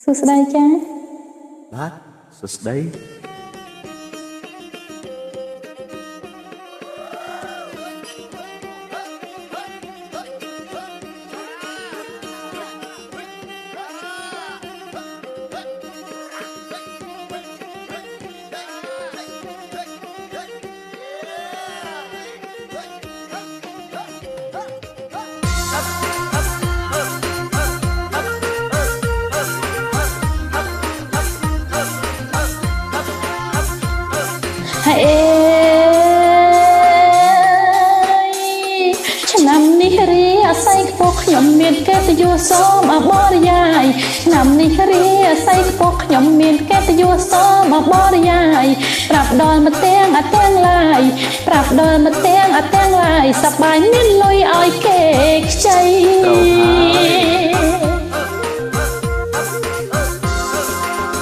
សួស្តីចា៎បាទសួស្តីឆ្នាំនេះរីអាស័យខ្ពស់ខ្ញុំមានកិត្តិយសសូមអបរិយាយឆ្នាំនេះរីអាស័យខ្ពស់ខ្ញុំមានកិត្តិយសសូមអបរិយាយប្រាប់ដល់មកទាំងអទាំងឡាយប្រាប់ដល់មកទាំងអទាំងឡាយសប្បាយមានលុយឲ្យគេខ្ចី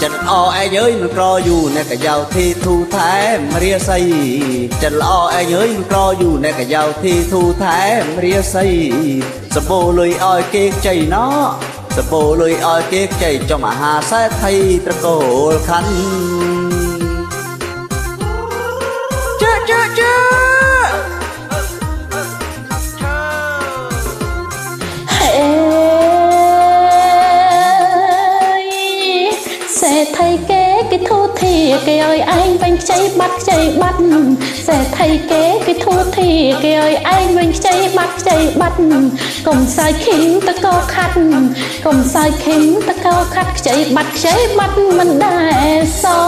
ចិត្តល្អឯងអើយមិនក្រយូរអ្នកកាយោធីធូថែមរាសីចិត្តល្អឯងអើយមិនក្រយូរអ្នកកាយោធីធូថែមរាសីសបោលុយឲ្យគេខ្ចីណោសបោលុយឲ្យគេខ្ចីចំមហាសេដ្ឋីត្រកូលខណ្ឌជើសេដ្ឋីគេធូធាគេឲ្យឯងវិញខ្ចីបាត់ខ្ចីបាត់សេដ្ឋីគេធូធាគេឲ្យឯងវិញខ្ចីបាត់ខ្ចីបាត់កុំសាយខឹងតកោខាត់កុំសាយខឹងតកោខាត់ខ្ចីបាត់មិនដែរសោ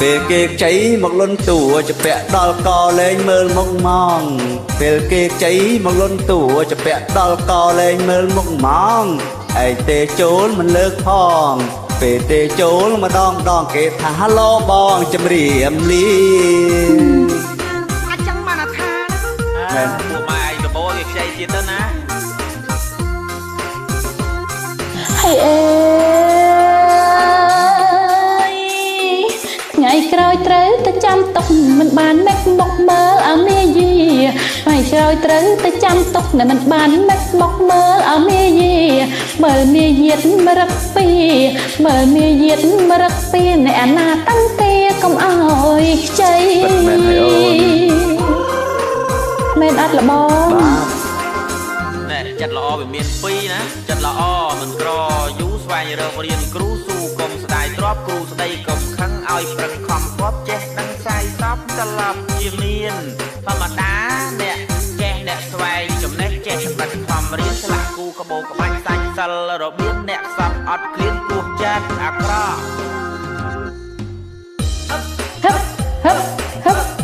ពេលគេខ្ចីមកលុនតួចពាក់ដល់កលែងមើលមុខម៉ងពេលគេខ្ចីមកលុនតួចពាក់ដល់កលែងមើលមុខម៉ងឯងទេចូលមិនលើកផងពេលទេចូលម្ដងគេថាហឡូបងជំរាមលាអាចចឹងបានថាមែនពួកម៉ែឯងបបោគេខ្ចីទៀតទៅណាហើយថ្ងៃក្រោយត្រូវទៅចាំទុកមិនបាននឹកមកមើលអមេយាថ្ងៃក្រោយត្រូវទៅចាំទុកមិនបាននឹកមកមើលអមេយាមើលមាយាទមរឹកពីមើលមាយាទមរឹកពីអ្នកអាណាតាំងទេកុំអើយខ្ចីមែនអត់លបងណែចិត្តល្អវាមានពីរណាចិត្តល្អមិនក្រយូស្វែងរករៀនគ្រូស៊ូកុំស្ដាយទ្របគ្រូស្ដីកុំខឹងឲ្យប្រឹងខំគាត់ចេះដឹងស្អីសពត្រឡប់ជាមានធម្មតាអ្នកចេះអ្នកស្វែងចំណេះចេះប្រឹងខំរៀនឆ្លាក់គូកបោក្បាច់សាច់សិលរបៀបអ្នកសពអត់ឃ្លានពោះចាត់អាក្រក់ហឹបហឹបហឹប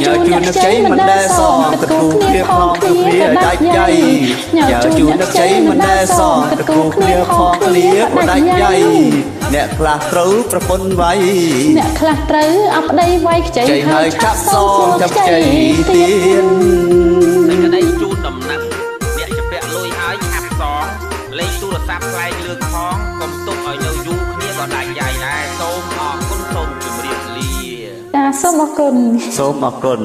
ជួននឹកជ័យមិនដែលសងគិតគូគ្នាផងគ្នាដាច់ដៃញ៉ាជួននឹកជ័យមិនដែលសងគិតគូគ្នាផងគ្នាដាច់ដៃអ្នកខ្លះត្រូវប្រពន្ធវាយអ្នកខ្លះត្រូវអប្តីវាយខ្ចីហើយឆាប់សងចាប់ខ្ចីទៀតក្តីជូនដំណឹងអ្នកជាពាក់លុយហើយឆាប់សងលេខទូរស័ព្ទផ្លែកលើកផងកុំទុកឲ្យនៅយូរគ្នាក៏ដាច់ដៃដែរសូមអរគុណសូមជម្រាបលាចាសូមអរគុណសូមអរគុណ